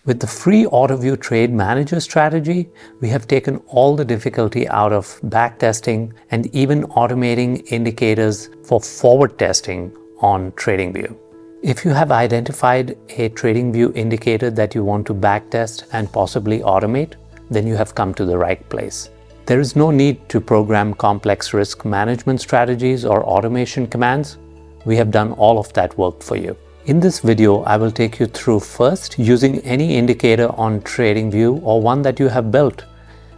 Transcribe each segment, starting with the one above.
With the free Autoview Trade Manager Strategy, we have taken all the difficulty out of backtesting and even automating indicators for forward testing on TradingView. If you have identified a TradingView indicator that you want to backtest and possibly automate, then you have come to the right place. There is no need to program complex risk management strategies or automation commands. We have done all of that work for you. In this video, I will take you through first using any indicator on TradingView or one that you have built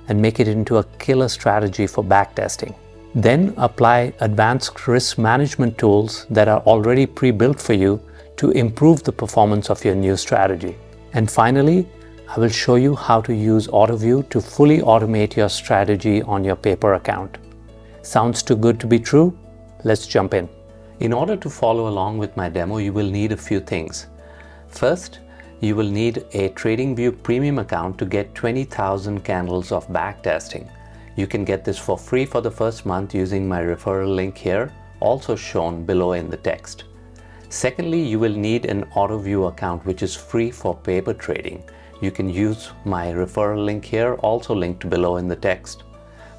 and make it into a killer strategy for backtesting. Then apply advanced risk management tools that are already pre-built for you to improve the performance of your new strategy. And finally, I will show you how to use Autoview to fully automate your strategy on your paper account. Sounds too good to be true? Let's jump in. In order to follow along with my demo, you will need a few things. First, you will need a TradingView premium account to get 20,000 candles of backtesting. You can get this for free for the first month using my referral link here, also shown below in the text. Secondly, you will need an Autoview account which is free for paper trading. You can use my referral link here, also linked below in the text.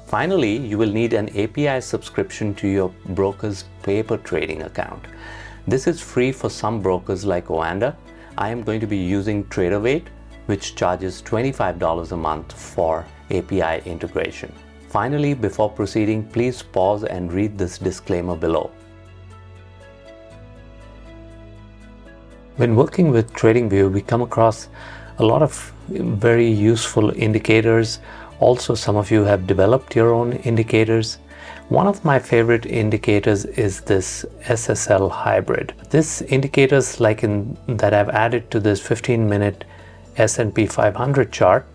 Finally, you will need an API subscription to your broker's paper trading account. This is free for some brokers like Oanda. I am going to be using TraderWeight, which charges $25 a month for API integration. Finally, before proceeding, please pause and read this disclaimer below. When working with TradingView, we come across a lot of very useful indicators. Also, some of you have developed your own indicators. One of my favorite indicators is this SSL hybrid. This indicators that I've added to this 15-minute S&P 500 chart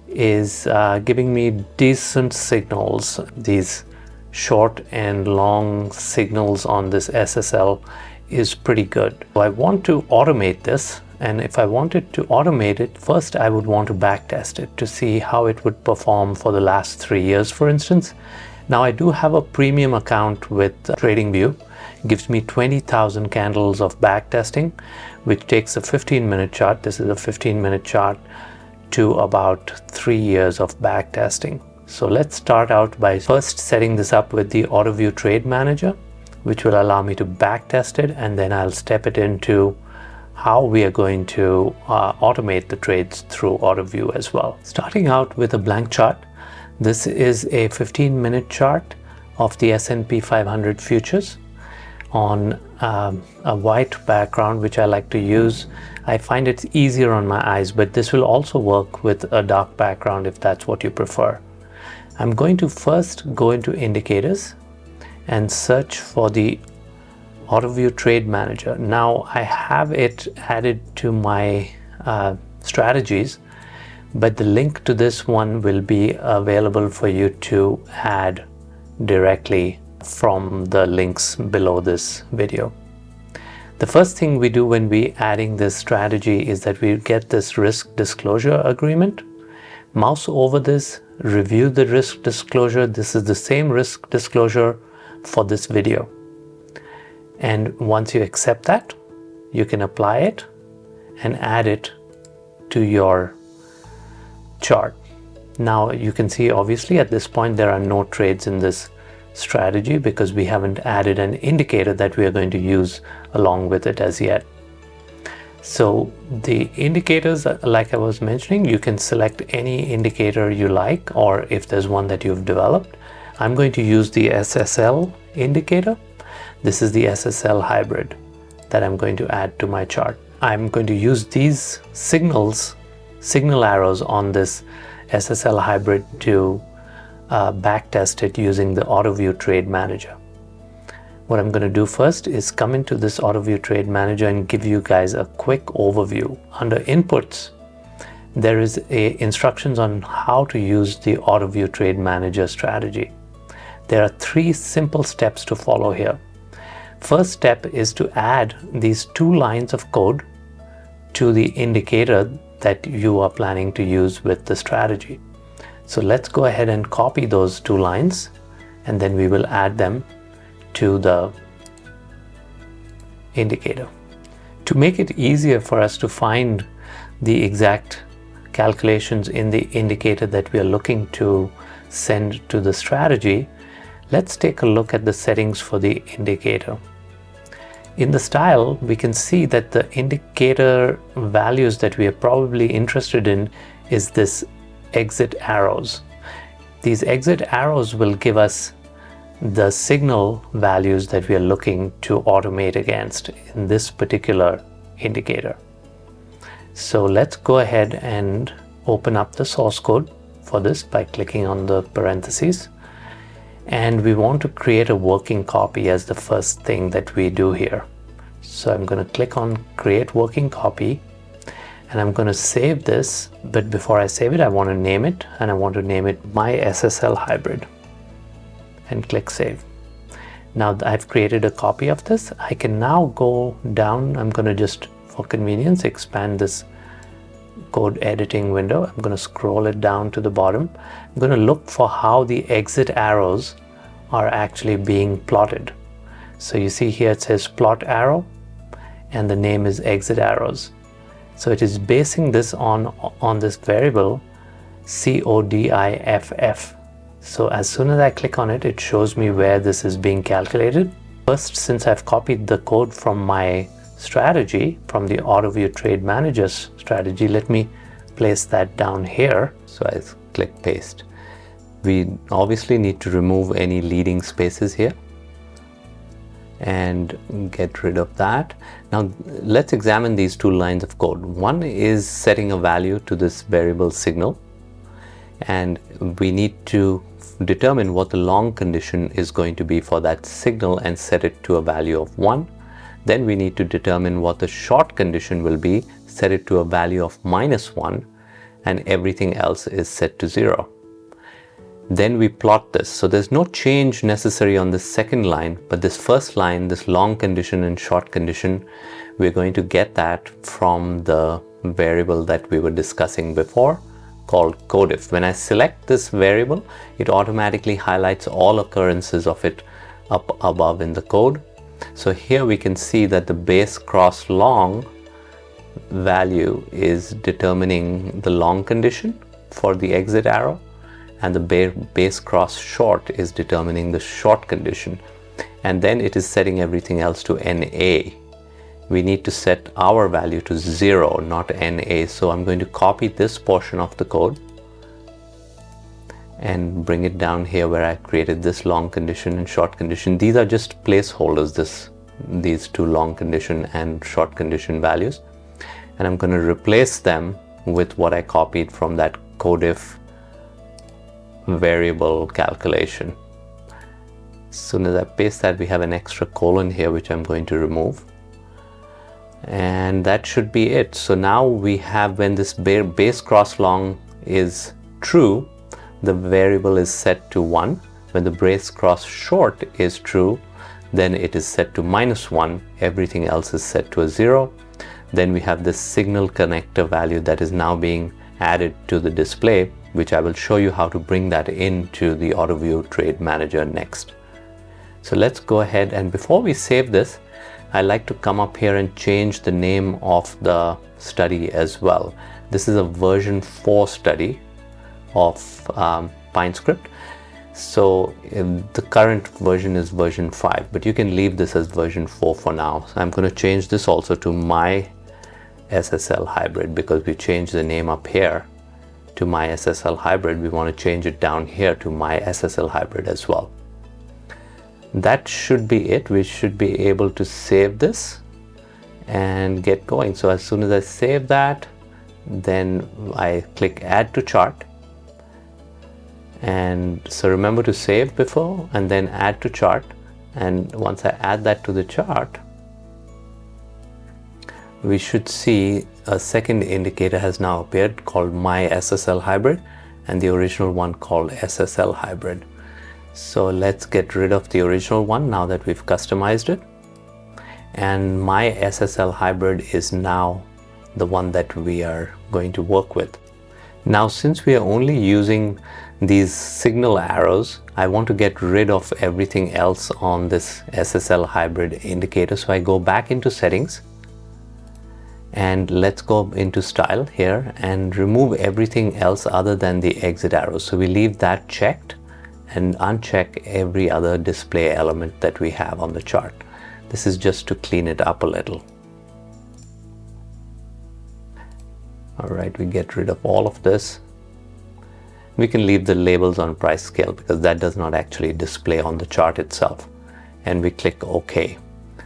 is giving me decent signals. These short and long signals on this SSL is pretty good. So I want to automate this, and if I wanted to automate it, first I would want to backtest it to see how it would perform for the last 3 years, for instance. Now I do have a premium account with TradingView. It gives me 20,000 candles of backtesting, which takes a 15-minute chart. This is a 15-minute chart to about 3 years of backtesting. So let's start out by first setting this up with the Autoview Trade Manager, which will allow me to backtest it, and then I'll step it into how we are going to automate the trades through Autoview as well. Starting out with a blank chart, this is a 15-minute chart of the S&P 500 futures on a white background, which I like to use. I find it's easier on my eyes, but this will also work with a dark background if that's what you prefer. I'm going to first go into indicators and search for the Autoview Trade Manager. Now I have it added to my strategies, but the link to this one will be available for you to add directly from the links below this video. The first thing we do when we adding this strategy is that we get this risk disclosure agreement. Mouse over this, review the risk disclosure. This is the same risk disclosure for this video. And once you accept that, you can apply it and add it to your chart. Now you can see obviously at this point there are no trades in this strategy because we haven't added an indicator that we are going to use along with it as yet. So the indicators, like I was mentioning, you can select any indicator you like, or if there's one that you've developed. I'm going to use the SSL indicator. This is the SSL hybrid that I'm going to add to my chart. I'm going to use these signal arrows on this SSL hybrid to backtest it using the Autoview Trade Manager. What I'm going to do first is come into this Autoview Trade Manager and give you guys a quick overview. Under Inputs, there is instructions on how to use the Autoview Trade Manager strategy. There are 3 simple steps to follow here. First step is to add these 2 lines of code to the indicator that you are planning to use with the strategy. So let's go ahead and copy those 2 lines, and then we will add them to the indicator. To make it easier for us to find the exact calculations in the indicator that we are looking to send to the strategy, let's take a look at the settings for the indicator. In the style, we can see that the indicator values that we are probably interested in is this exit arrows. These exit arrows will give us the signal values that we are looking to automate against in this particular indicator. So let's go ahead and open up the source code for this by clicking on the parentheses. And we want to create a working copy as the first thing that we do here. So I'm going to click on create working copy, and I'm going to save this. But before I save it, I want to name it, and I want to name it my SSL hybrid, and click save. Now that I've created a copy of this, I can now go down. I'm going to just, for convenience, expand this code editing window. I'm going to scroll it down to the bottom. I'm going to look for how the exit arrows are actually being plotted. So you see here it says plot arrow, and the name is exit arrows. So it is basing this on this variable CODIFF. So as soon as I click on it, it shows me where this is being calculated. First, since I've copied the code from my strategy, from the Autoview Trade Manager Strategy, let me place that down here. So I click paste. We obviously need to remove any leading spaces here and get rid of that. Now let's examine these two lines of code. One is setting a value to this variable signal, and we need to determine what the long condition is going to be for that signal and set it to a value of 1. Then we need to determine what the short condition will be, set it to a value of -1, and everything else is set to 0. Then we plot this. So there's no change necessary on this second line, but this first line, this long condition and short condition, we're going to get that from the variable that we were discussing before called CODIF. When I select this variable, it automatically highlights all occurrences of it up above in the code. So here we can see that the base cross long value is determining the long condition for the exit arrow, and the base cross short is determining the short condition, and then it is setting everything else to NA. We need to set our value to 0, not NA. So I'm going to copy this portion of the code and bring it down here where I created this long condition and short condition. These are just placeholders, these two long condition and short condition values, and I'm going to replace them with what I copied from that CODIF variable calculation. As soon as I paste that, we have an extra colon here which I'm going to remove, and that should be it. So now we have, when this base cross long is true, the variable is set to 1. When the base cross short is true, then it is set to -1. Everything else is set to a 0. Then we have this signal connector value that is now being added to the display, which I will show you how to bring that into the Autoview Trade Manager next. So let's go ahead, and before we save this, I like to come up here and change the name of the study as well. This is a version 4 study of PineScript. So the current version is version 5, but you can leave this as version 4 for now. So I'm going to change this also to my SSL hybrid, because we changed the name up here to my SSL hybrid. We want to change it down here to my SSL hybrid as well. That should be it. We should be able to save this and get going. So as soon as I save that, then I click add to chart. And so remember to save before and then add to chart. And once I add that to the chart, we should see a second indicator has now appeared called my SSL hybrid, and the original one called SSL hybrid. So let's get rid of the original one now that we've customized it. And my SSL hybrid is now the one that we are going to work with. Now, since we are only using these signal arrows, I want to get rid of everything else on this SSL hybrid indicator. So I go back into settings And let's go into style here and remove everything else other than the exit arrows. So we leave that checked and uncheck every other display element that we have on the chart. This is just to clean it up a little. All right, we get rid of all of this. We can leave the labels on price scale because that does not actually display on the chart itself. And we click OK.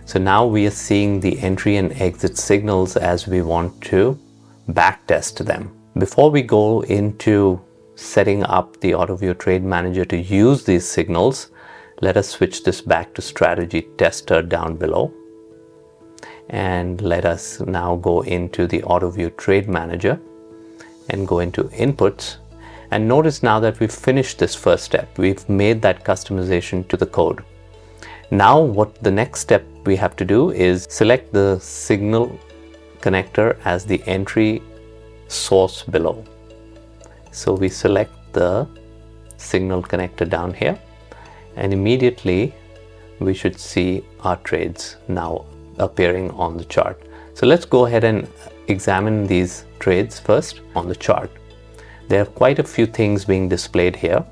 So now we are seeing the entry and exit signals as we want to backtest them. Before we go into setting up the Autoview Trade Manager to use these signals, let us switch this back to Strategy Tester down below. And let us now go into the Autoview Trade Manager and go into Inputs. And notice now that we've finished this first step. We've made that customization to the code. Now what the next step we have to do is select the signal connector as the entry source below. So we select the signal connector down here, and immediately we should see our trades now appearing on the chart. So let's go ahead and examine these trades first on the chart. There are quite a few things being displayed here,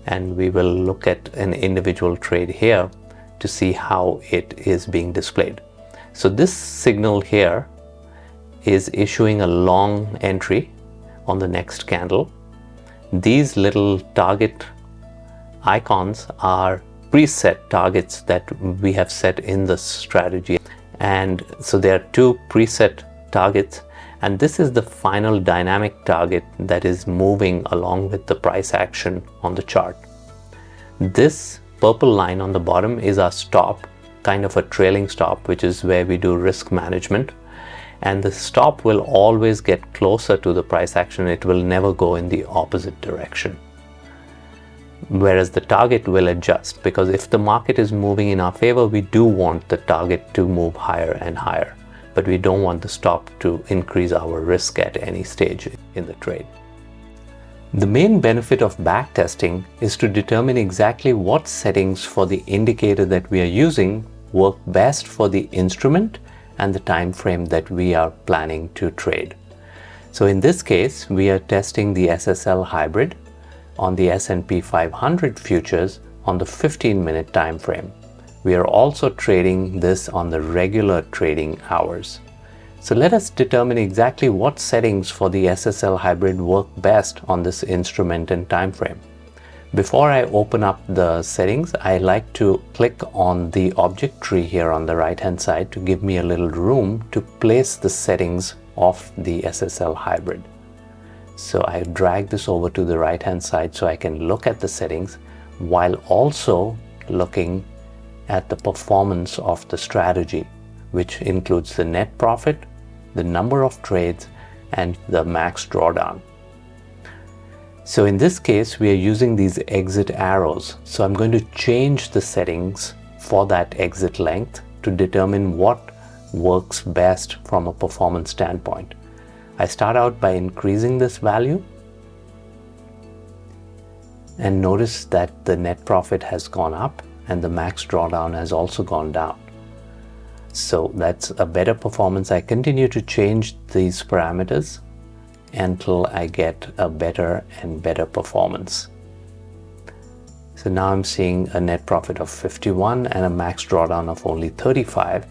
and we will look at an individual trade here to see how it is being displayed. So this signal here is issuing a long entry on the next candle. These little target icons are preset targets that we have set in the strategy. And so there are two preset targets, and this is the final dynamic target that is moving along with the price action on the chart. This purple line on the bottom is our stop, kind of a trailing stop, which is where we do risk management. And the stop will always get closer to the price action. It will never go in the opposite direction. Whereas the target will adjust, because if the market is moving in our favor, we do want the target to move higher and higher, but we don't want the stop to increase our risk at any stage in the trade. The main benefit of backtesting is to determine exactly what settings for the indicator that we are using work best for the instrument and the time frame that we are planning to trade. So in this case, we are testing the SSL hybrid on the S&P 500 futures on the 15-minute time frame. We are also trading this on the regular trading hours. So let us determine exactly what settings for the SSL hybrid work best on this instrument and time frame. Before I open up the settings, I like to click on the object tree here on the right hand side to give me a little room to place the settings of the SSL hybrid. So I drag this over to the right hand side so I can look at the settings while also looking at the performance of the strategy, which includes the net profit, the number of trades, and the max drawdown. So in this case, we are using these exit arrows. So I'm going to change the settings for that exit length to determine what works best from a performance standpoint. I start out by increasing this value, and notice that the net profit has gone up and the max drawdown has also gone down. So that's a better performance. I continue to change these parameters until I get a better and better performance. So now I'm seeing a net profit of 51 and a max drawdown of only 35.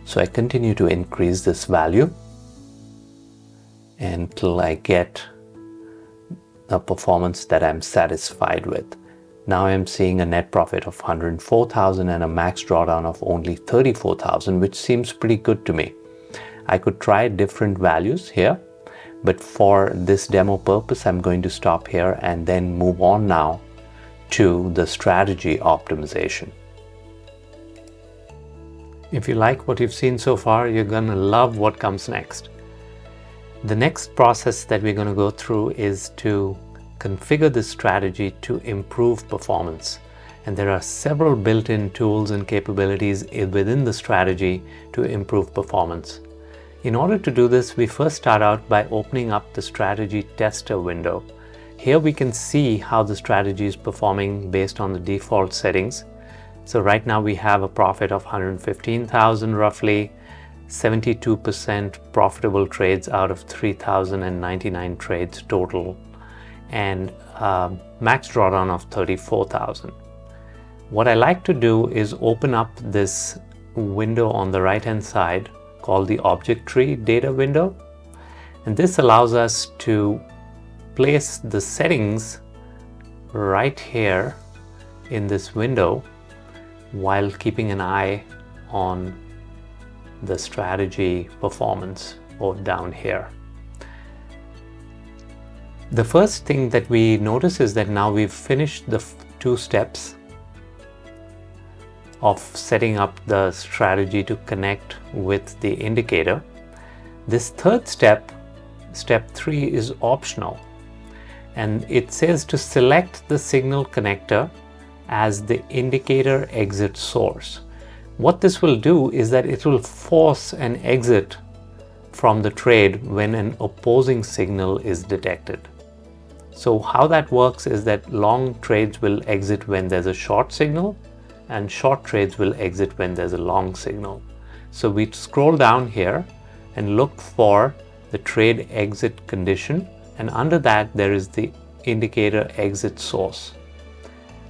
So I continue to increase this value until I get a performance that I'm satisfied with. Now I'm seeing a net profit of 104,000 and a max drawdown of only 34,000, which seems pretty good to me. I could try different values here, but for this demo purpose, I'm going to stop here and then move on now to the strategy optimization. If you like what you've seen so far, you're gonna love what comes next. The next process that we're gonna go through is to configure this strategy to improve performance. And there are several built-in tools and capabilities within the strategy to improve performance. In order to do this, we first start out by opening up the strategy tester window. Here we can see how the strategy is performing based on the default settings. So right now we have a profit of 115,000 roughly, 72% profitable trades out of 3,099 trades total, and max drawdown of 34,000. What I like to do is open up this window on the right hand side called the object tree data window, and this allows us to place the settings right here in this window while keeping an eye on the strategy performance over down here. The first thing that we notice is that now we've finished the two steps of setting up the strategy to connect with the indicator. This third step, step 3, is optional, and it says to select the signal connector as the indicator exit source. What this will do is that it will force an exit from the trade when an opposing signal is detected. So how that works is that long trades will exit when there's a short signal, and short trades will exit when there's a long signal. So we scroll down here and look for the trade exit condition, and under that there is the indicator exit source.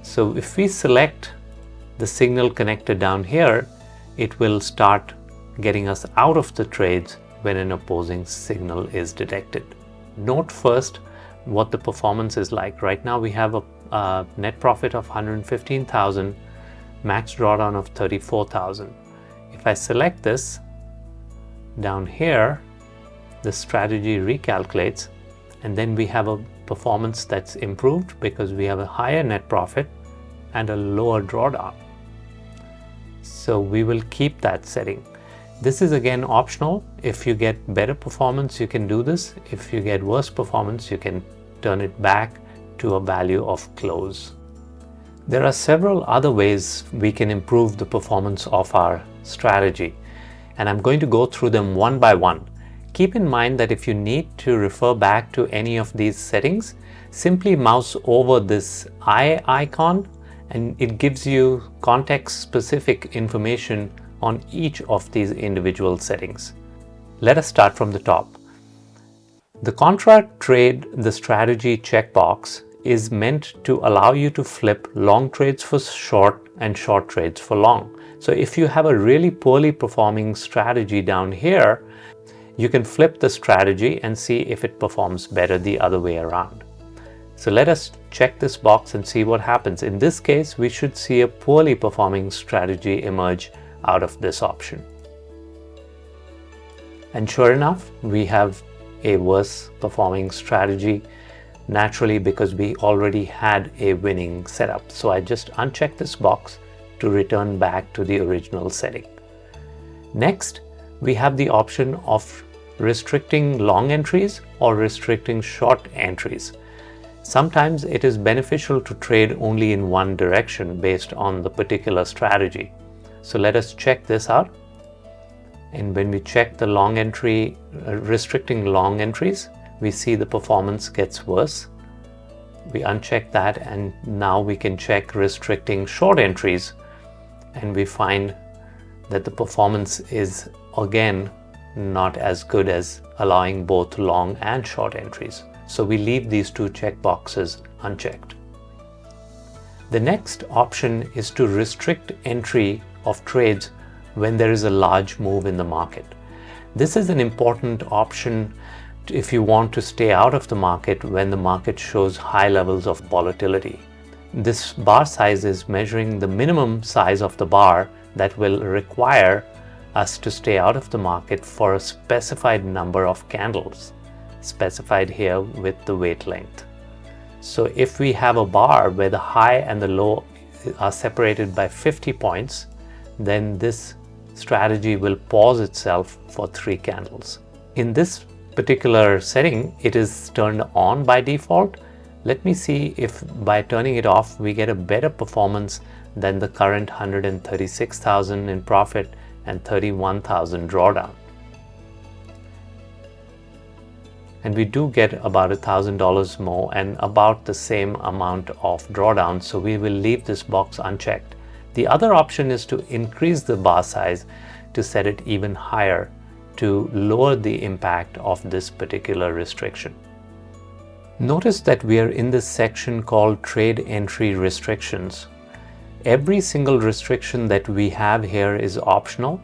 So if we select the signal connector down here, it will start getting us out of the trades when an opposing signal is detected. Note first what the performance is like. Right now we have a net profit of 115,000, max drawdown of 34,000. If I select this down here, the strategy recalculates, and then we have a performance that's improved because we have a higher net profit and a lower drawdown. So we will keep that setting. This is again optional. If you get better performance, you can do this. If you get worse performance, you can turn it back to a value of close. There are several other ways we can improve the performance of our strategy, and I'm going to go through them one by one. Keep in mind that if you need to refer back to any of these settings, simply mouse over this eye icon and it gives you context-specific information on each of these individual settings. Let us start from the top. The contract trade the strategy checkbox is meant to allow you to flip long trades for short and short trades for long. So if you have a really poorly performing strategy down here, you can flip the strategy and see if it performs better the other way around. So let us check this box and see what happens. In this case, we should see a poorly performing strategy emerge out of this option. And sure enough, we have a worse performing strategy, naturally because we already had a winning setup. So I just uncheck this box to return back to the original setting. Next, we have the option of restricting long entries or restricting short entries. Sometimes it is beneficial to trade only in one direction based on the particular strategy. So let us check this out. And when we check the long entry, restricting long entries, we see the performance gets worse. We uncheck that, and now we can check restricting short entries, and we find that the performance is again not as good as allowing both long and short entries. So we leave these two checkboxes unchecked. The next option is to restrict entry of trades when there is a large move in the market. This is an important option if you want to stay out of the market when the market shows high levels of volatility. This bar size is measuring the minimum size of the bar that will require us to stay out of the market for a specified number of candles, specified here with the weight length. So if we have a bar where the high and the low are separated by 50 points, then this strategy will pause itself for 3 candles. In this particular setting, it is turned on by default. Let me see if by turning it off, we get a better performance than the current 136,000 in profit and 31,000 drawdown. And we do get about $1,000 more and about the same amount of drawdown, so we will leave this box unchecked. The other option is to increase the bar size to set it even higher to lower the impact of this particular restriction. Notice that we are in this section called Trade Entry Restrictions. Every single restriction that we have here is optional.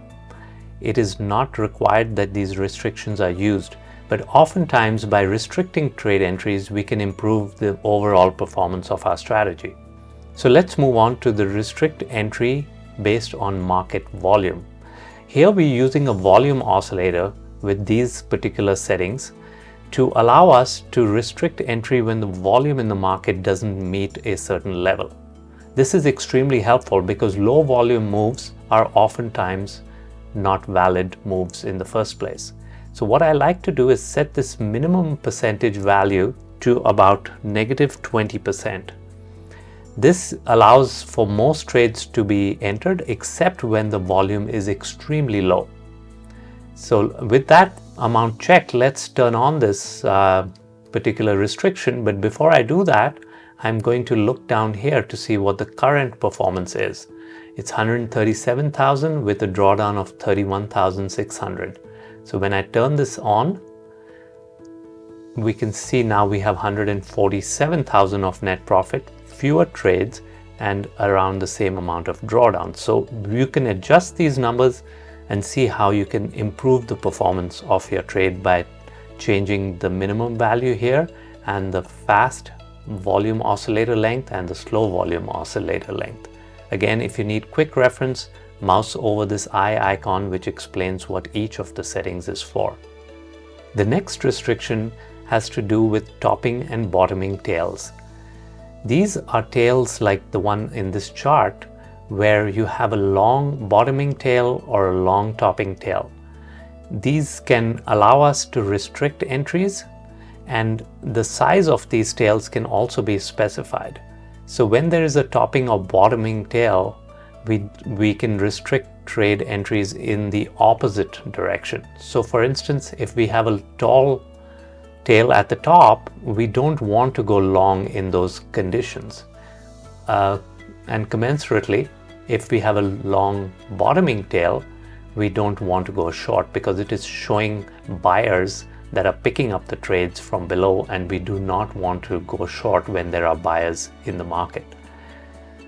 It is not required that these restrictions are used, but oftentimes by restricting trade entries, we can improve the overall performance of our strategy. So let's move on to the restrict entry based on market volume. Here we're using a volume oscillator with these particular settings to allow us to restrict entry when the volume in the market doesn't meet a certain level. This is extremely helpful because low volume moves are oftentimes not valid moves in the first place. So what I like to do is set this minimum percentage value to about -20%. This allows for most trades to be entered except when the volume is extremely low. So with that amount checked, let's turn on this particular restriction. But before I do that, I'm going to look down here to see what the current performance is. It's 137,000 with a drawdown of 31,600. So when I turn this on, we can see now we have 147,000 of net profit, fewer trades, and around the same amount of drawdown. So you can adjust these numbers and see how you can improve the performance of your trade by changing the minimum value here and the fast volume oscillator length and the slow volume oscillator length. Again, if you need quick reference, mouse over this eye icon which explains what each of the settings is for. The next restriction has to do with topping and bottoming tails. These are tails like the one in this chart where you have a long bottoming tail or a long topping tail. These can allow us to restrict entries, and the size of these tails can also be specified. So when there is a topping or bottoming tail, we can restrict trade entries in the opposite direction. So for instance, if we have a tall tail at the top, we don't want to go long in those conditions. And commensurately, if we have a long bottoming tail, we don't want to go short because it is showing buyers that are picking up the trades from below, and we do not want to go short when there are buyers in the market.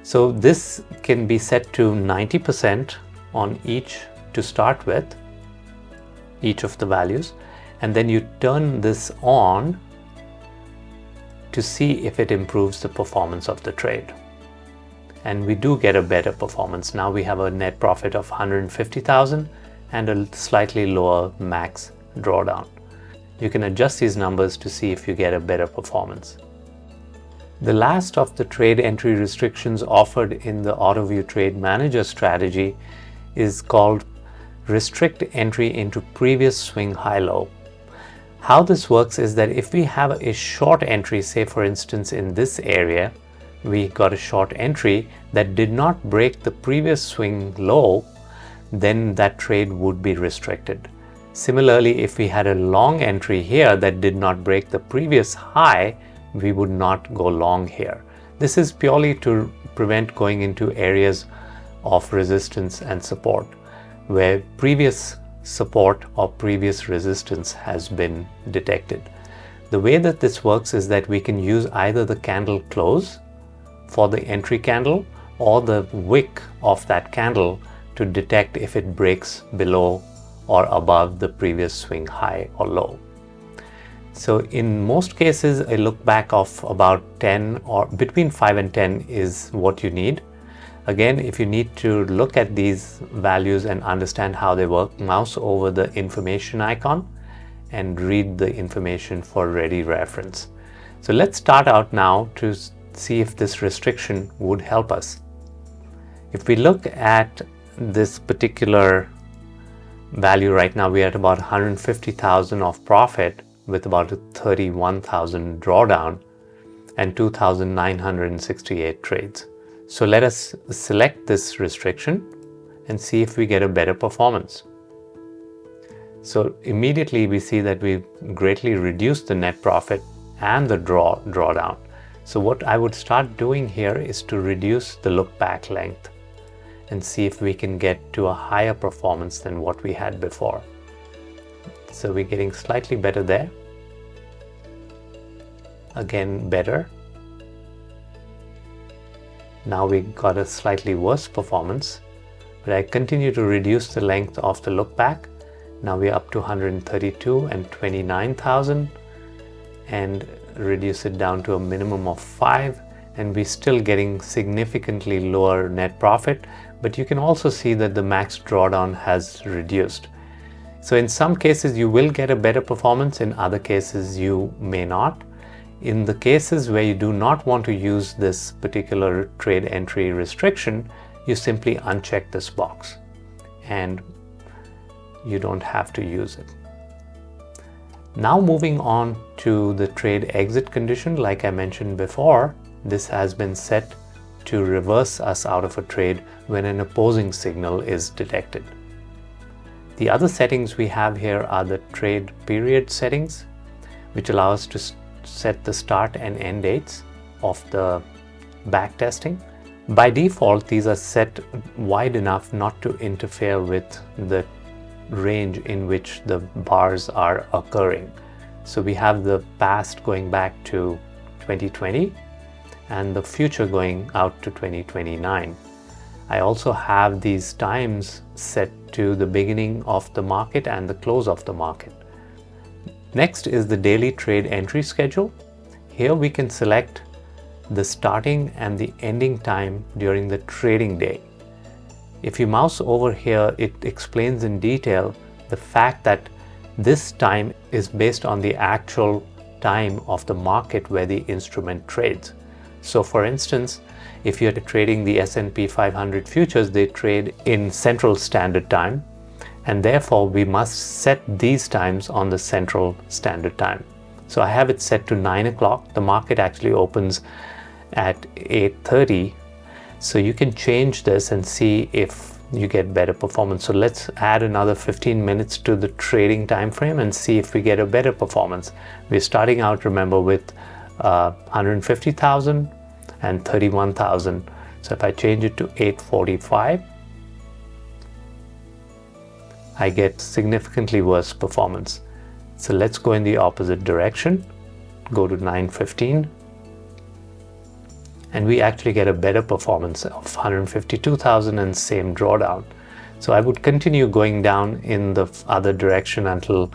So this can be set to 90% on each to start with, each of the values, and then you turn this on to see if it improves the performance of the trade. And we do get a better performance. Now we have a net profit of 150,000 and a slightly lower max drawdown. You can adjust these numbers to see if you get a better performance. The last of the trade entry restrictions offered in the Autoview Trade Manager Strategy is called Restrict Entry into Previous Swing High-Low. How this works is that if we have a short entry, say for instance in this area, we got a short entry that did not break the previous swing low, then that trade would be restricted. Similarly, if we had a long entry here that did not break the previous high, we would not go long here. This is purely to prevent going into areas of resistance and support where previous support or previous resistance has been detected. The way that this works is that we can use either the candle close for the entry candle or the wick of that candle to detect if it breaks below or above the previous swing high or low. So in most cases, a look back of about 10 or between 5 and 10 is what you need. Again, if you need to look at these values and understand how they work, mouse over the information icon and read the information for ready reference. So let's start out now to see if this restriction would help us. If we look at this particular value right now, we are at about 150,000 of profit with about a 31,000 drawdown and 2,968 trades. So let us select this restriction and see if we get a better performance. So immediately we see that we've greatly reduced the net profit and the drawdown. So what I would start doing here is to reduce the look back length. and see if we can get to a higher performance than what we had before. So we're getting slightly better there. Again, better. Now we got a slightly worse performance, but I continue to reduce the length of the look back. Now we're up to 132 and 29,000 and reduce it down to a minimum of 5, and we're still getting significantly lower net profit, but you can also see that the max drawdown has reduced. So in some cases you will get a better performance, in other cases you may not. In the cases where you do not want to use this particular trade entry restriction, you simply uncheck this box and you don't have to use it. Now moving on to the trade exit condition, like I mentioned before, this has been set to reverse us out of a trade when an opposing signal is detected. The other settings we have here are the trade period settings, which allow us to set the start and end dates of the backtesting. By default, these are set wide enough not to interfere with the range in which the bars are occurring. So we have the past going back to 2020 and the future going out to 2029. I also have these times set to the beginning of the market and the close of the market. Next is the daily trade entry schedule. Here we can select the starting and the ending time during the trading day. If you mouse over here, it explains in detail the fact that this time is based on the actual time of the market where the instrument trades. So for instance, if you're trading the S&P 500 futures, they trade in Central Standard Time, and therefore we must set these times on the Central Standard Time. So I have it set to 9 o'clock. The market actually opens at 8:30. So you can change this and see if you get better performance. So let's add another 15 minutes to the trading time frame and see if we get a better performance. We're starting out, remember, with 150,000 and 31,000. So if I change it to 8:45, I get significantly worse performance. So let's go in the opposite direction, go to 9:15. And we actually get a better performance of 152,000 and same drawdown. So I would continue going down in the other direction until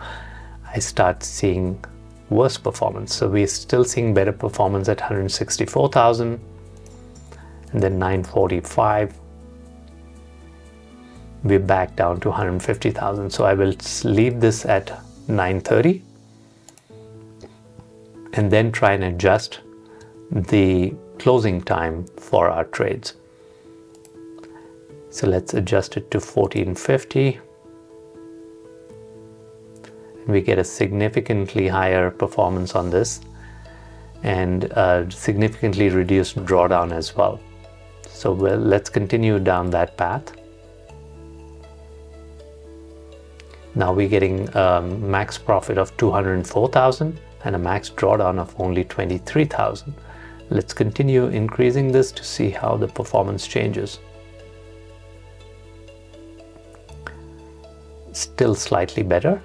I start seeing worse performance. So we're still seeing better performance at 164,000 and then 945. We're back down to 150,000. So I will leave this at 930 and then try and adjust the closing time for our trades. So let's adjust it to 1450. We get a significantly higher performance on this and a significantly reduced drawdown as well. So let's continue down that path. Now we're getting a max profit of 204,000 and a max drawdown of only 23,000. Let's continue increasing this to see how the performance changes. Still slightly better,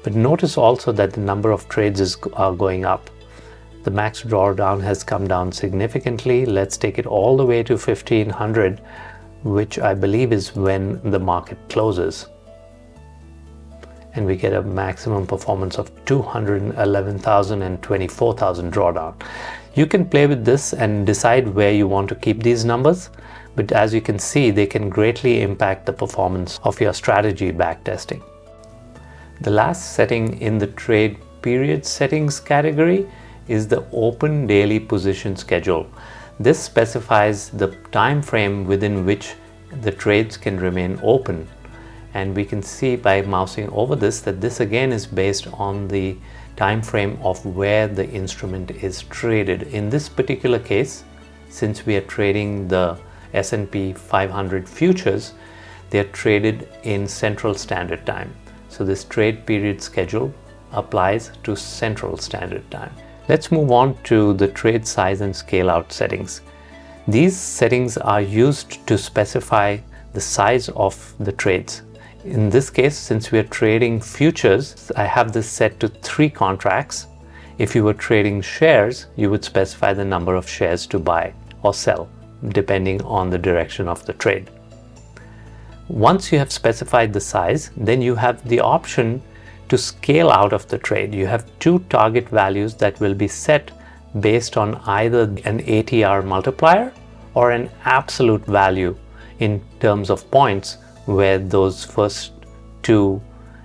but notice also that the number of trades are going up. The max drawdown has come down significantly. Let's take it all the way to 1500, which I believe is when the market closes. And we get a maximum performance of 211,000 and 24,000 drawdown. You can play with this and decide where you want to keep these numbers, but as you can see, they can greatly impact the performance of your strategy backtesting. The last setting in the trade period settings category is the open daily position schedule. This specifies the time frame within which the trades can remain open. And we can see by mousing over this that this again is based on the time frame of where the instrument is traded. In this particular case, since we are trading the S&P 500 futures, they are traded in Central Standard Time. So this trade period schedule applies to Central Standard Time. Let's move on to the trade size and scale out settings. These settings are used to specify the size of the trades. In this case, since we are trading futures, I have this set to 3 contracts. If you were trading shares, you would specify the number of shares to buy or sell, depending on the direction of the trade. Once you have specified the size, then you have the option to scale out of the trade. You have 2 target values that will be set based on either an ATR multiplier or an absolute value in terms of points, where those first 2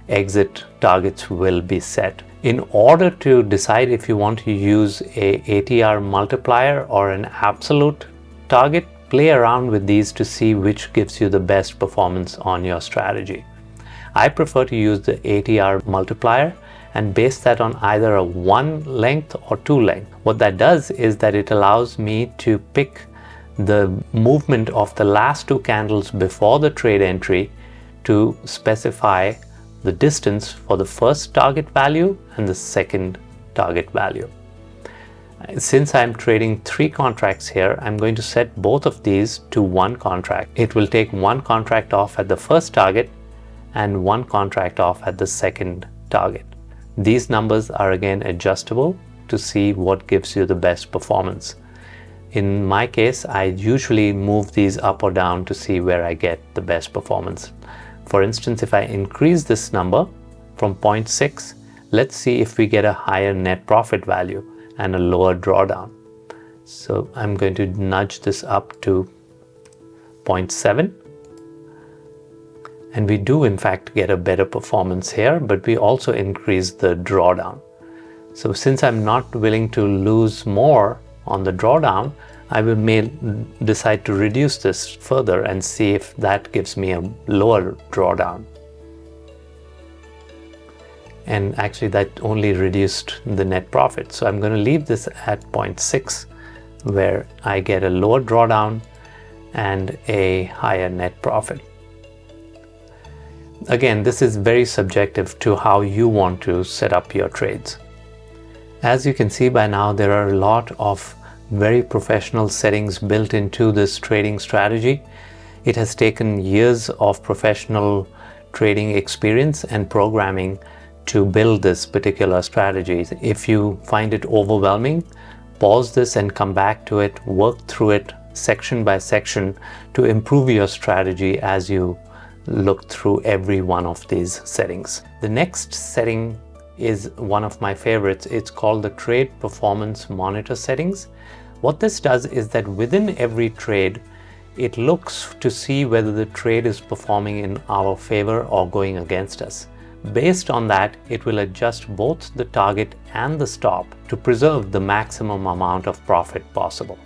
exit targets will be set. In order to decide if you want to use a ATR multiplier or an absolute target, play around with these to see which gives you the best performance on your strategy. I prefer to use the ATR multiplier and base that on either a 1 length or 2 length. What that does is that it allows me to pick the movement of the last 2 candles before the trade entry to specify the distance for the first target value and the second target value. Since I'm trading 3 contracts here, I'm going to set both of these to 1 contract. It will take 1 contract off at the first target and 1 contract off at the second target. These numbers are again adjustable to see what gives you the best performance. In my case, I usually move these up or down to see where I get the best performance. For instance, if I increase this number from 0.6, let's see if we get a higher net profit value and a lower drawdown. So I'm going to nudge this up to 0.7. And we do in fact get a better performance here, but we also increase the drawdown. So since I'm not willing to lose more on the drawdown, I may decide to reduce this further and see if that gives me a lower drawdown. And actually that only reduced the net profit. So I'm going to leave this at 0.6, where I get a lower drawdown and a higher net profit. Again, this is very subjective to how you want to set up your trades. As you can see by now, there are a lot of very professional settings built into this trading strategy. It has taken years of professional trading experience and programming to build this particular strategy. If you find it overwhelming, pause this and come back to it, work through it section by section to improve your strategy as you look through every one of these settings. The next setting is one of my favorites. It's called the Trade Performance Monitor settings. What this does is that within every trade, it looks to see whether the trade is performing in our favor or going against us. Based on that, it will adjust both the target and the stop to preserve the maximum amount of profit possible.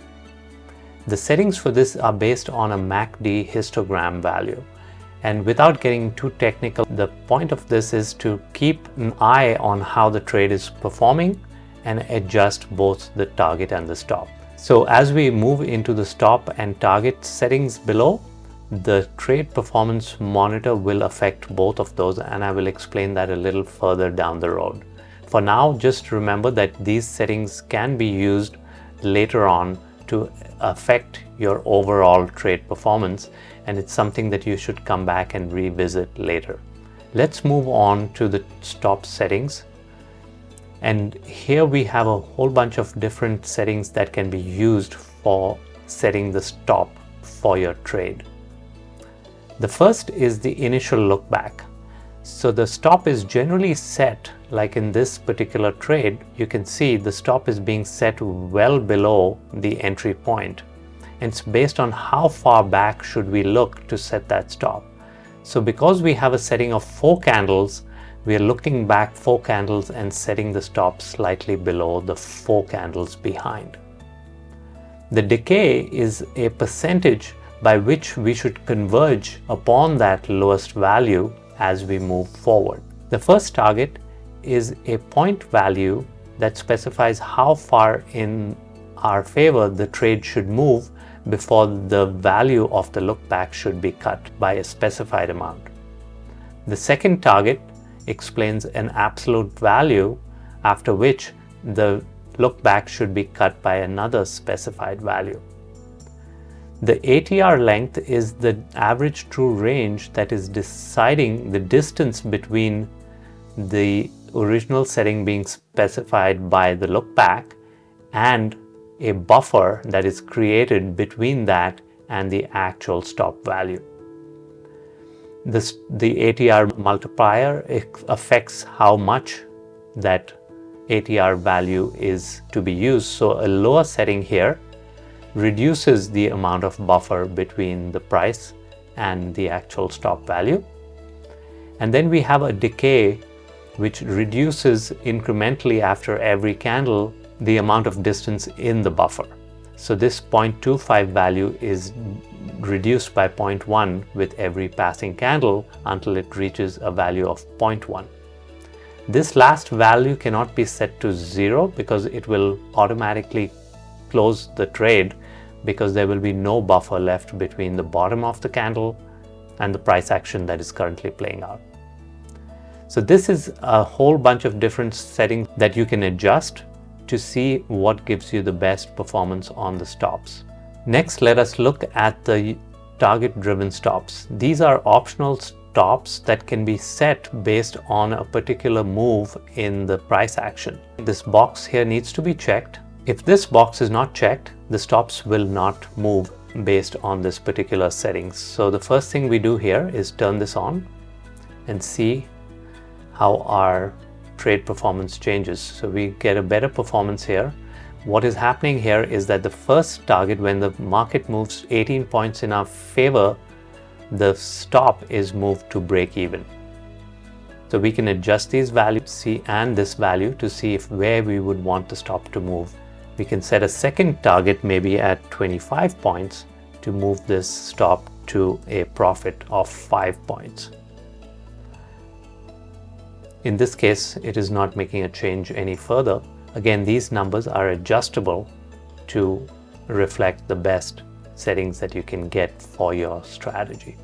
The settings for this are based on a MACD histogram value. And without getting too technical, the point of this is to keep an eye on how the trade is performing and adjust both the target and the stop. So as we move into the stop and target settings below, the trade performance monitor will affect both of those, and I will explain that a little further down the road. For now, just remember that these settings can be used later on to affect your overall trade performance, and it's something that you should come back and revisit later. Let's move on to the stop settings. And here we have a whole bunch of different settings that can be used for setting the stop for your trade. The first is the initial look back. So the stop is generally set, like in this particular trade, you can see the stop is being set well below the entry point. And it's based on how far back should we look to set that stop. So because we have a setting of 4 candles, we are looking back 4 candles and setting the stop slightly below the 4 candles behind. The decay is a percentage by which we should converge upon that lowest value as we move forward. The first target is a point value that specifies how far in our favor the trade should move before the value of the look back should be cut by a specified amount. The second target explains an absolute value after which the look back should be cut by another specified value. The ATR length is the average true range that is deciding the distance between the original setting being specified by the look back and a buffer that is created between that and the actual stop value. The ATR multiplier affects how much that ATR value is to be used. So a lower setting here reduces the amount of buffer between the price and the actual stop value. And then we have a decay which reduces incrementally after every candle the amount of distance in the buffer. So this 0.25 value is reduced by 0.1 with every passing candle until it reaches a value of 0.1. This last value cannot be set to 0 because it will automatically close the trade, because there will be no buffer left between the bottom of the candle and the price action that is currently playing out. So this is a whole bunch of different settings that you can adjust to see what gives you the best performance on the stops. Next, let us look at the target-driven stops. These are optional stops that can be set based on a particular move in the price action. This box here needs to be checked. If this box is not checked, the stops will not move based on this particular settings. So the first thing we do here is turn this on and see how our trade performance changes. So we get a better performance here. What is happening here is that the first target, when the market moves 18 points in our favor, the stop is moved to break even. So we can adjust these values and this value to see if where we would want the stop to move. We can set a second target maybe at 25 points to move this stop to a profit of 5 points. In this case, it is not making a change any further. Again, these numbers are adjustable to reflect the best settings that you can get for your strategy.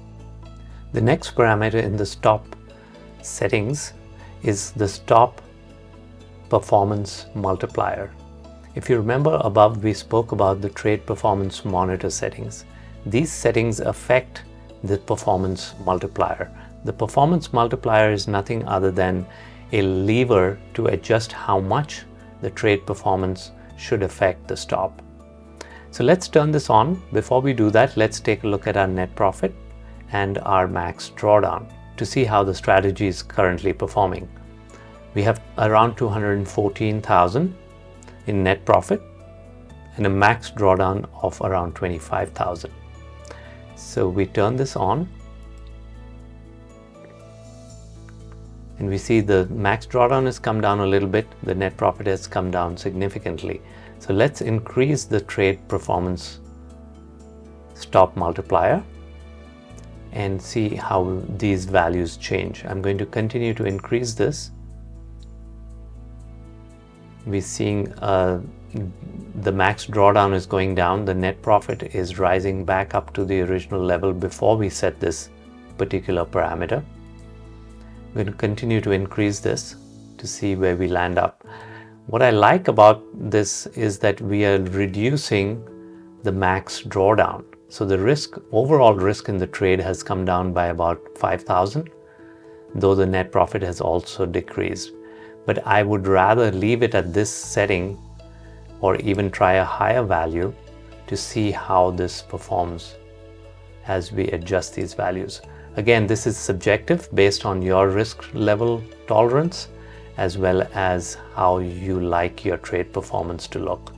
The next parameter in the stop settings is the stop performance multiplier. If you remember above, we spoke about the trade performance monitor settings. These settings affect the performance multiplier. The performance multiplier is nothing other than a lever to adjust how much the trade performance should affect the stop. So let's turn this on. Before we do that, let's take a look at our net profit and our max drawdown to see how the strategy is currently performing. We have around 214,000 in net profit and a max drawdown of around 25,000. So we turn this on and we see the max drawdown has come down a little bit, the net profit has come down significantly. So let's increase the trade performance stop multiplier and see how these values change. I'm going to continue to increase this. We're seeing the max drawdown is going down, the net profit is rising back up to the original level before we set this particular parameter. We're going to continue to increase this to see where we land up. What I like about this is that we are reducing the max drawdown. So the overall risk in the trade has come down by about 5,000, though the net profit has also decreased. But I would rather leave it at this setting or even try a higher value to see how this performs as we adjust these values. Again, this is subjective based on your risk level tolerance as well as how you like your trade performance to look.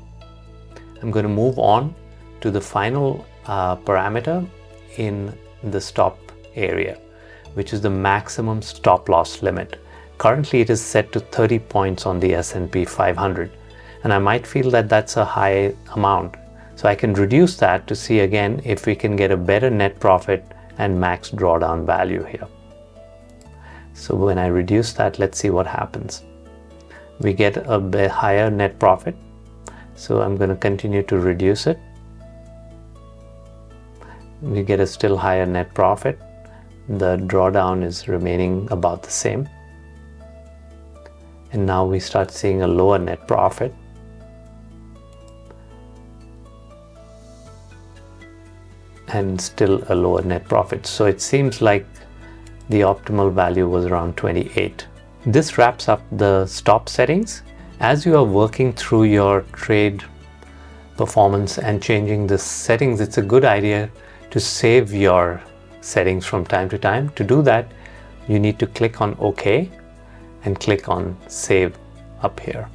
I'm going to move on to the final parameter in the stop area, which is the maximum stop loss limit. Currently it is set to 30 points on the S&P 500 and I might feel that that's a high amount. So I can reduce that to see again if we can get a better net profit and max drawdown value here. So when I reduce that, let's see what happens. We get a bit higher net profit. So I'm going to continue to reduce it. We get a still higher net profit. The drawdown is remaining about the same. And now we start seeing a lower net profit. and still a lower net profit. So it seems like the optimal value was around 28. This wraps up the stop settings. As you are working through your trade performance and changing the settings, it's a good idea to save your settings from time to time. To do that, you need to click on OK and click on Save up here.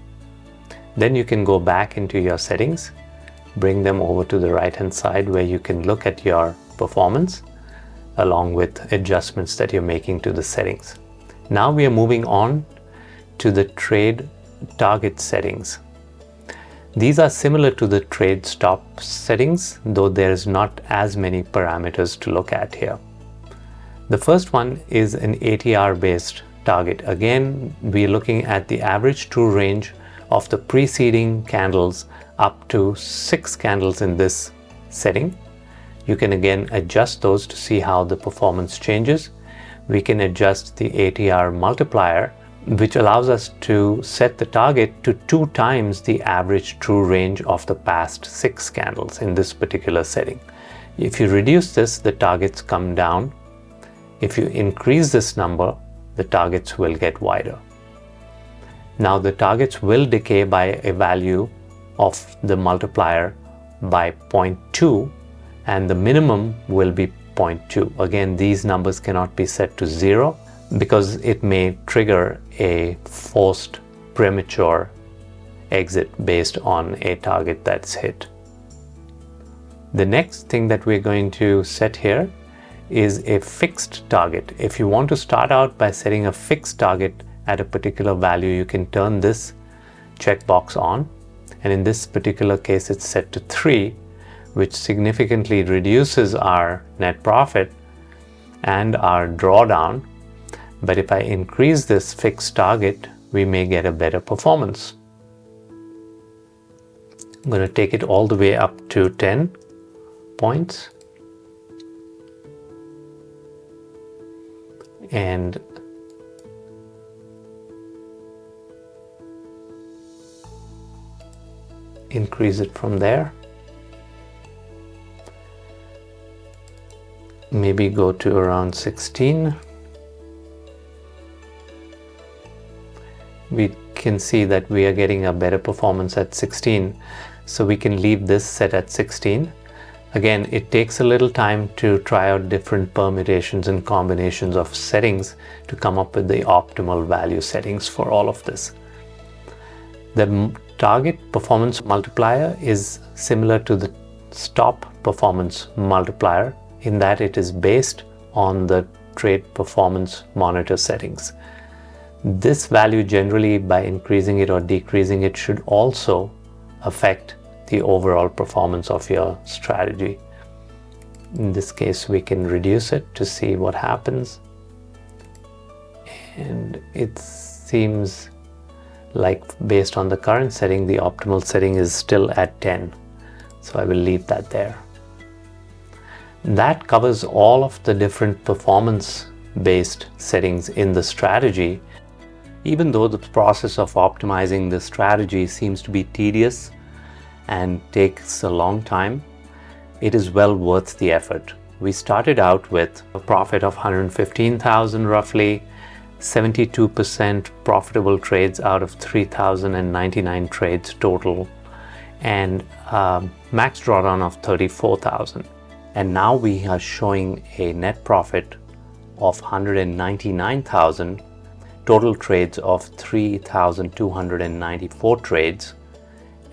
Then you can go back into your settings, bring them over to the right hand side where you can look at your performance along with adjustments that you're making to the settings. Now we are moving on to the trade target settings. These are similar to the trade stop settings, though there's not as many parameters to look at here. The first one is an ATR based target. Again, we're looking at the average true range of the preceding candles up to 6 candles in this setting. You can again adjust those to see how the performance changes. We can adjust the ATR multiplier, which allows us to set the target to 2 times the average true range of the past 6 candles in this particular setting. If you reduce this, the targets come down. If you increase this number, the targets will get wider. Now the targets will decay by a value of the multiplier by 0.2 and the minimum will be 0.2. Again, these numbers cannot be set to 0 because it may trigger a forced premature exit based on a target that's hit. The next thing that we're going to set here is a fixed target. If you want to start out by setting a fixed target at a particular value, you can turn this checkbox on, and in this particular case it's set to 3, which significantly reduces our net profit and our drawdown. But if I increase this fixed target, we may get a better performance. I'm going to take it all the way up to 10 points and increase it from there. Maybe go to around 16. We can see that we are getting a better performance at 16, so we can leave this set at 16. Again, it takes a little time to try out different permutations and combinations of settings to come up with the optimal value settings for all of this. The target performance multiplier is similar to the stop performance multiplier in that it is based on the trade performance monitor settings. This value, generally by increasing it or decreasing it, should also affect the overall performance of your strategy. In this case, we can reduce it to see what happens, and it seems like based on the current setting, the optimal setting is still at 10, so I will leave that there. That covers all of the different performance based settings in the strategy. Even though the process of optimizing the strategy seems to be tedious and takes a long time, it is well worth the effort. We started out with a profit of 115,000 roughly, 72% profitable trades out of 3,099 trades total, and max drawdown of 34,000. And now we are showing a net profit of 199,000, total trades of 3,294 trades,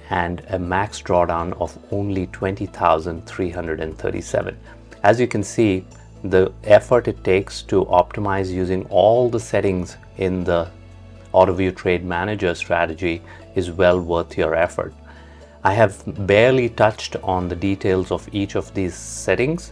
and a max drawdown of only 20,337. As you can see, the effort it takes to optimize using all the settings in the Autoview Trade Manager Strategy is well worth your effort. I have barely touched on the details of each of these settings.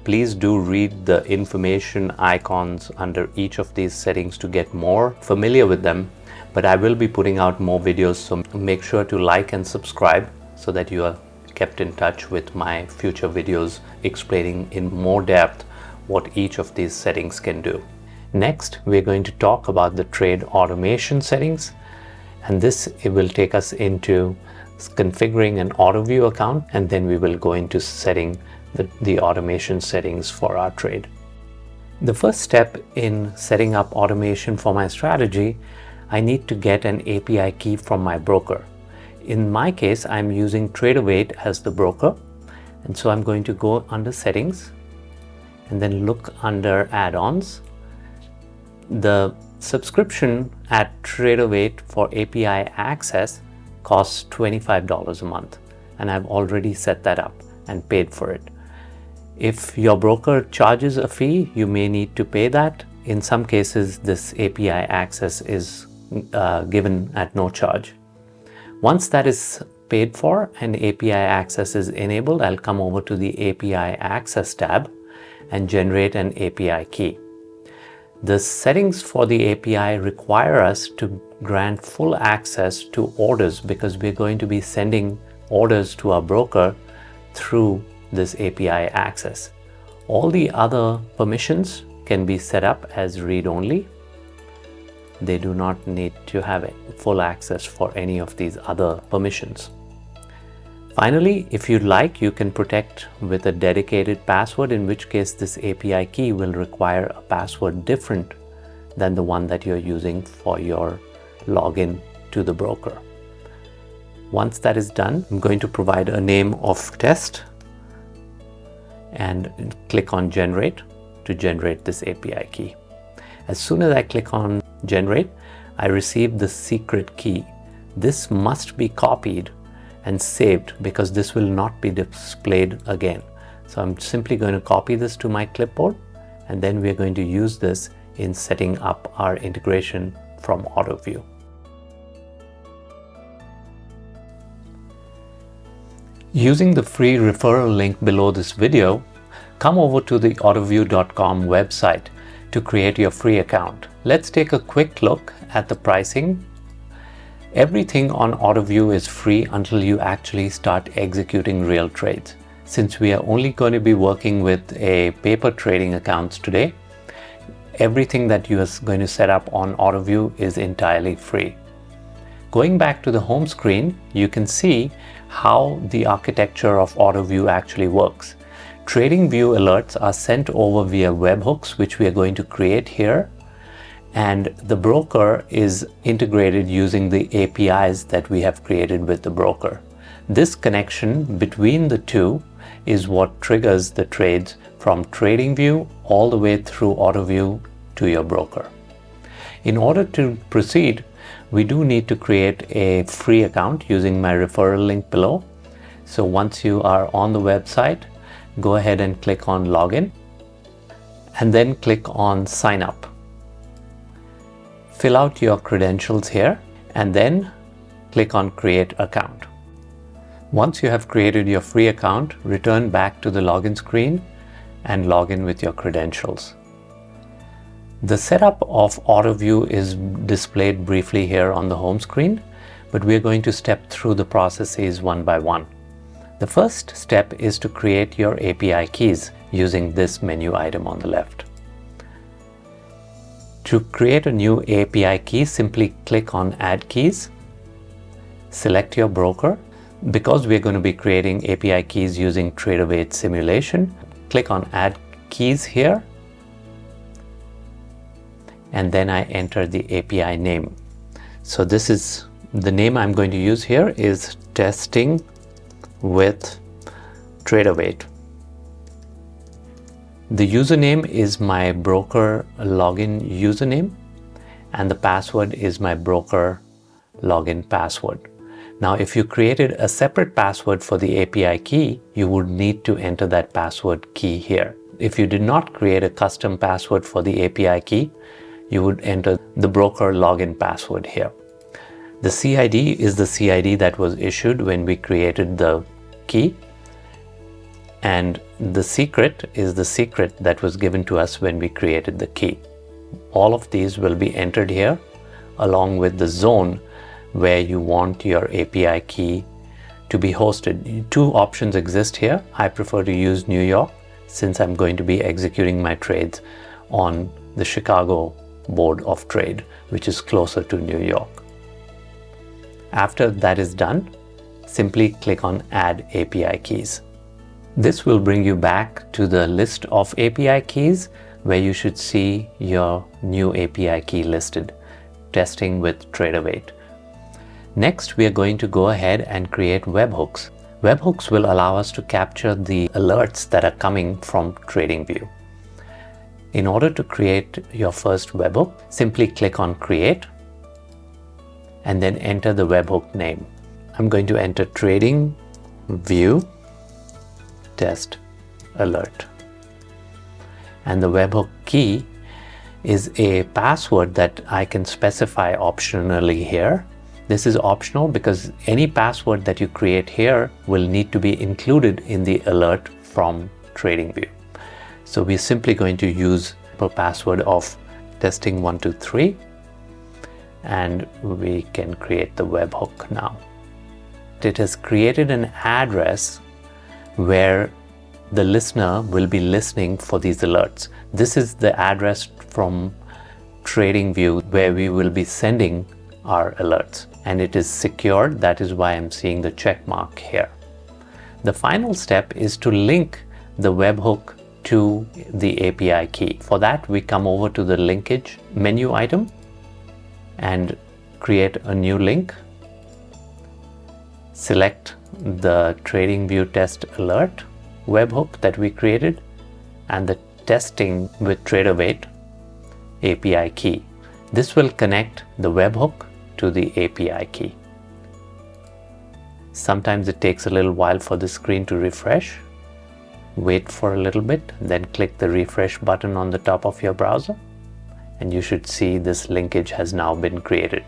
Please do read the information icons under each of these settings to get more familiar with them, but I will be putting out more videos, so make sure to like and subscribe so that you are kept in touch with my future videos explaining in more depth what each of these settings can do. Next, we're going to talk about the trade automation settings, and this will take us into configuring an Autoview account, and then we will go into setting the automation settings for our trade. The first step in setting up automation for my strategy, I need to get an API key from my broker. In my case, I'm using TradingView as the broker, and so I'm going to go under settings and then look under add-ons. The subscription at TradingView for API access costs $25 a month, and I've already set that up and paid for it. If your broker charges a fee, you may need to pay that. In some cases, this API access is given at no charge. Once that is paid for and API access is enabled, I'll come over to the API access tab and generate an API key. The settings for the API require us to grant full access to orders because we're going to be sending orders to our broker through this API access. All the other permissions can be set up as read-only. They do not need to have full access for any of these other permissions. Finally, if you'd like, you can protect with a dedicated password, in which case this API key will require a password different than the one that you're using for your login to the broker. Once that is done, I'm going to provide a name of test and click on generate to generate this API key. As soon as I click on generate, I receive the secret key. This must be copied and saved because this will not be displayed again. So I'm simply going to copy this to my clipboard, and then we're going to use this in setting up our integration from Autoview. Using the free referral link below this video, come over to the autoview.com website to create your free account. Let's take a quick look at the pricing. Everything on Autoview is free until you actually start executing real trades. Since we are only going to be working with a paper trading accounts today, everything that you are going to set up on Autoview is entirely free. Going back to the home screen, you can see how the architecture of Autoview actually works. TradingView alerts are sent over via webhooks, which we are going to create here, and the broker is integrated using the APIs that we have created with the broker. This connection between the two is what triggers the trades from TradingView all the way through Autoview to your broker. In order to proceed, we do need to create a free account using my referral link below. So once you are on the website, go ahead and click on login and then click on sign up. Fill out your credentials here and then click on create account. Once you have created your free account, return back to the login screen and log in with your credentials. The setup of Autoview is displayed briefly here on the home screen, but we're going to step through the processes one by one. The first step is to create your API keys using this menu item on the left. To create a new API key, simply click on Add Keys, select your broker. Because we're going to be creating API keys using TradingView simulation, click on Add Keys here, and then I enter the API name. So this is the name I'm going to use here is testing with TradingView. The username is my broker login username, and the password is my broker login password. Now, if you created a separate password for the API key, you would need to enter that password key here. If you did not create a custom password for the API key, you would enter the broker login password here. The CID is the CID that was issued when we created the key, and the secret is the secret that was given to us when we created the key. All of these will be entered here along with the zone where you want your API key to be hosted. Two options exist here. I prefer to use New York since I'm going to be executing my trades on the Chicago Board of Trade, which is closer to New York. After that is done, simply click on Add API Keys. This will bring you back to the list of API keys where you should see your new API key listed, testing with TradingView. Next, we are going to go ahead and create webhooks. Webhooks will allow us to capture the alerts that are coming from TradingView. In order to create your first webhook, simply click on Create and then enter the webhook name. I'm going to enter TradingView Test Alert. And the webhook key is a password that I can specify optionally here. This is optional because any password that you create here will need to be included in the alert from TradingView. So we're simply going to use a password of testing123 and we can create the webhook now. It has created an address where the listener will be listening for these alerts. This is the address from TradingView where we will be sending our alerts, and it is secured. That is why I'm seeing the check mark here. The final step is to link the webhook to the API key. For that, we come over to the linkage menu item and create a new link. Select the TradingView Test Alert webhook that we created and the testing with TradingView API key. This will connect the webhook to the API key. Sometimes it takes a little while for the screen to refresh. Wait for a little bit, then click the refresh button on the top of your browser and you should see this linkage has now been created.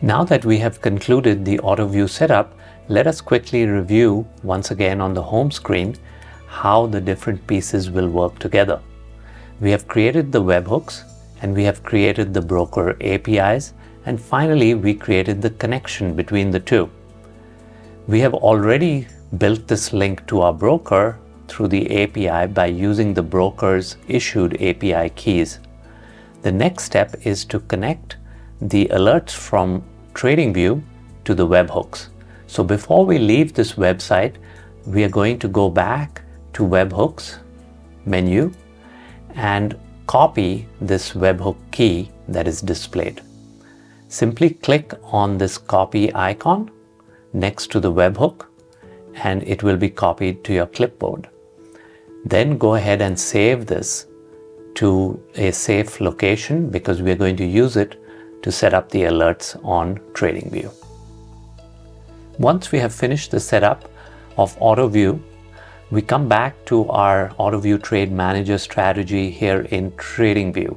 Now that we have concluded the Autoview setup, let us quickly review once again on the home screen how the different pieces will work together. We have created the webhooks and we have created the broker APIs, and finally we created the connection between the two. We have already built this link to our broker through the API by using the broker's issued API keys. The next step is to connect the alerts from TradingView to the webhooks. So before we leave this website, we are going to go back to webhooks menu and copy this webhook key that is displayed. Simply click on this copy icon next to the webhook and it will be copied to your clipboard. Then go ahead and save this to a safe location because we are going to use it to set up the alerts on TradingView. Once we have finished the setup of Autoview, we come back to our Autoview Trade Manager Strategy here in TradingView.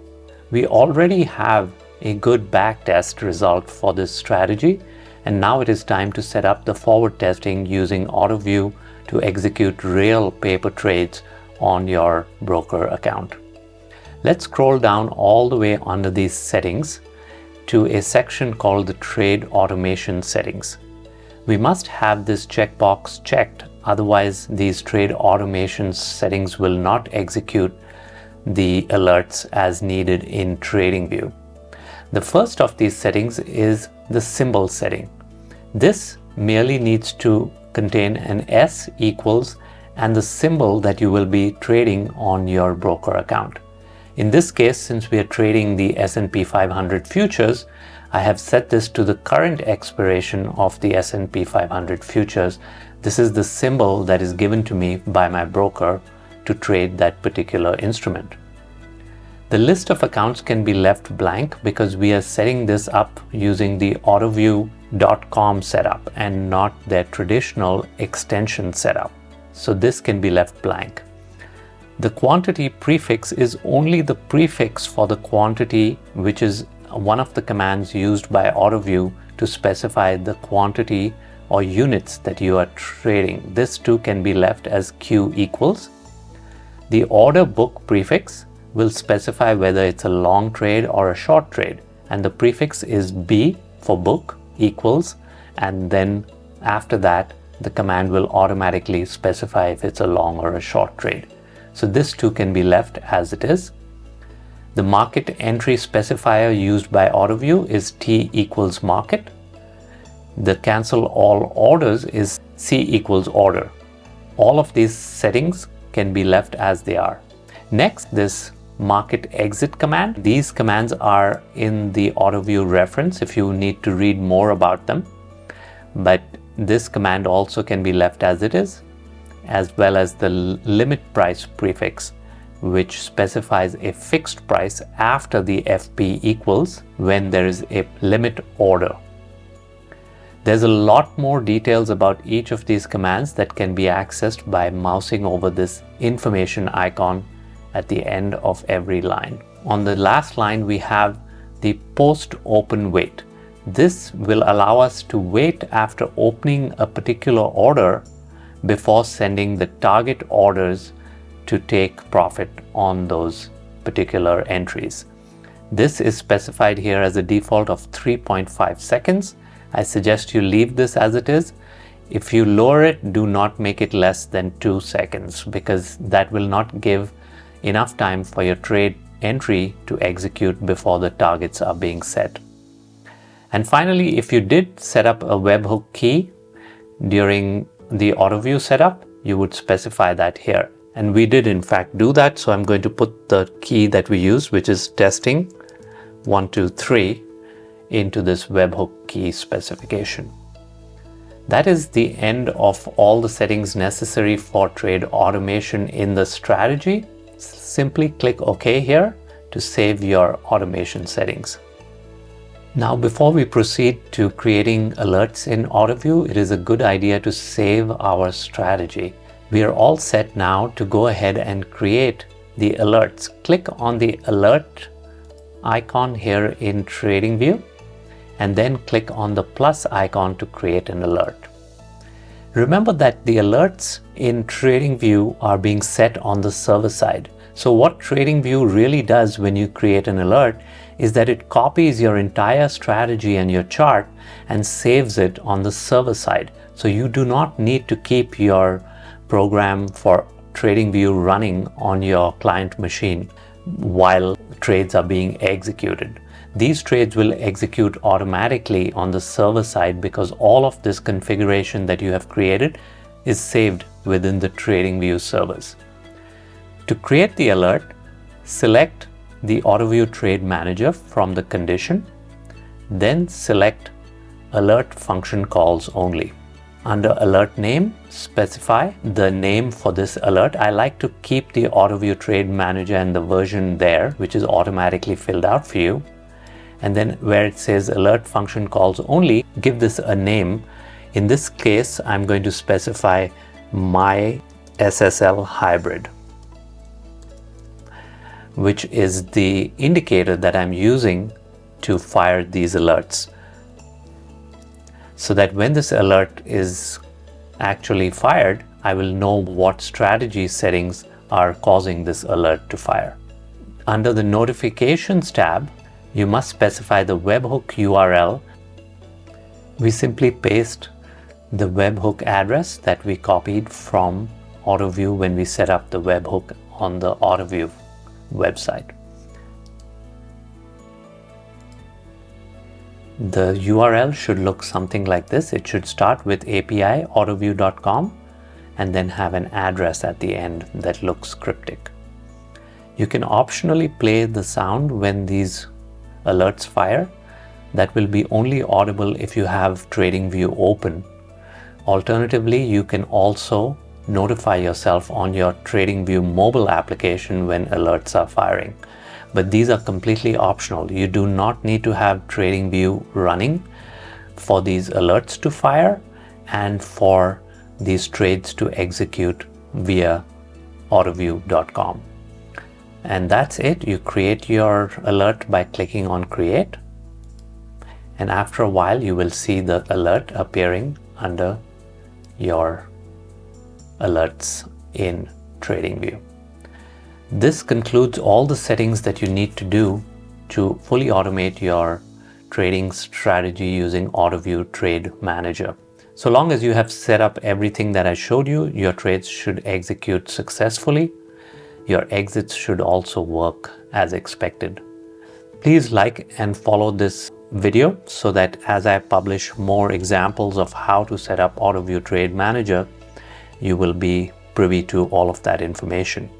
We already have a good backtest result for this strategy, and now it is time to set up the forward testing using Autoview to execute real paper trades on your broker account. Let's scroll down all the way under these settings to a section called the Trade Automation Settings. We must have this checkbox checked, otherwise these trade automation settings will not execute the alerts as needed in TradingView. The first of these settings is the symbol setting. This merely needs to contain an S equals and the symbol that you will be trading on your broker account. In this case, since we are trading the S&P 500 futures, I have set this to the current expiration of the S&P 500 futures. This is the symbol that is given to me by my broker to trade that particular instrument. The list of accounts can be left blank because we are setting this up using the Autoview.com setup and not their traditional extension setup. So this can be left blank. The quantity prefix is only the prefix for the quantity, which is one of the commands used by Autoview to specify the quantity or units that you are trading. This too can be left as Q equals. The order book prefix will specify whether it's a long trade or a short trade, and the prefix is B for book equals, and then after that the command will automatically specify if it's a long or a short trade. So this too can be left as it is. The market entry specifier used by Autoview is T equals market. The cancel all orders is C equals order. All of these settings can be left as they are. Next, this market exit command. These commands are in the Autoview reference if you need to read more about them. But this command also can be left as it is, as well as the limit price prefix, which specifies a fixed price after the FP equals when there is a limit order. There's a lot more details about each of these commands that can be accessed by mousing over this information icon at the end of every line. On the last line, we have the post-open wait. This will allow us to wait after opening a particular order before sending the target orders to take profit on those particular entries. This is specified here as a default of 3.5 seconds. I suggest you leave this as it is. If you lower it, do not make it less than 2 seconds, because that will not give enough time for your trade entry to execute before the targets are being set. And finally, if you did set up a webhook key during the Autoview setup, you would specify that here. And we did in fact do that. So I'm going to put the key that we use, which is testing 1, 2, 3, into this webhook key specification. That is the end of all the settings necessary for trade automation in the strategy. Simply click OK here to save your automation settings. Now, before we proceed to creating alerts in Autoview, it is a good idea to save our strategy. We are all set now to go ahead and create the alerts. Click on the alert icon here in TradingView, and then click on the plus icon to create an alert. Remember that the alerts in TradingView are being set on the server side. So what TradingView really does when you create an alert is that it copies your entire strategy and your chart and saves it on the server side. So you do not need to keep your program for TradingView running on your client machine while trades are being executed. These trades will execute automatically on the server side because all of this configuration that you have created is saved within the TradingView servers. To create the alert, select the Autoview Trade Manager from the condition, then select Alert Function Calls Only. Under Alert Name, specify the name for this alert. I like to keep the Autoview Trade Manager and the version there, which is automatically filled out for you. And then where it says Alert Function Calls Only, give this a name. In this case, I'm going to specify My SSL Hybrid, which is the indicator that I'm using to fire these alerts, so that when this alert is actually fired, I will know what strategy settings are causing this alert to fire. Under the Notifications tab, you must specify the webhook URL. We simply paste the webhook address that we copied from Autoview when we set up the webhook on the Autoview website. The URL should look something like this. It should start with API autoview.com and then have an address at the end that looks cryptic. You can optionally play the sound when these alerts fire. That will be only audible if you have TradingView open. Alternatively, you can also notify yourself on your TradingView mobile application when alerts are firing. But these are completely optional. You do not need to have TradingView running for these alerts to fire and for these trades to execute via autoview.com. And that's it. You create your alert by clicking on Create. And after a while, you will see the alert appearing under your alerts in TradingView. This concludes all the settings that you need to do to fully automate your trading strategy using Autoview Trade Manager. So long as you have set up everything that I showed you, your trades should execute successfully. Your exits should also work as expected. Please like and follow this video so that as I publish more examples of how to set up Autoview Trade Manager, you will be privy to all of that information.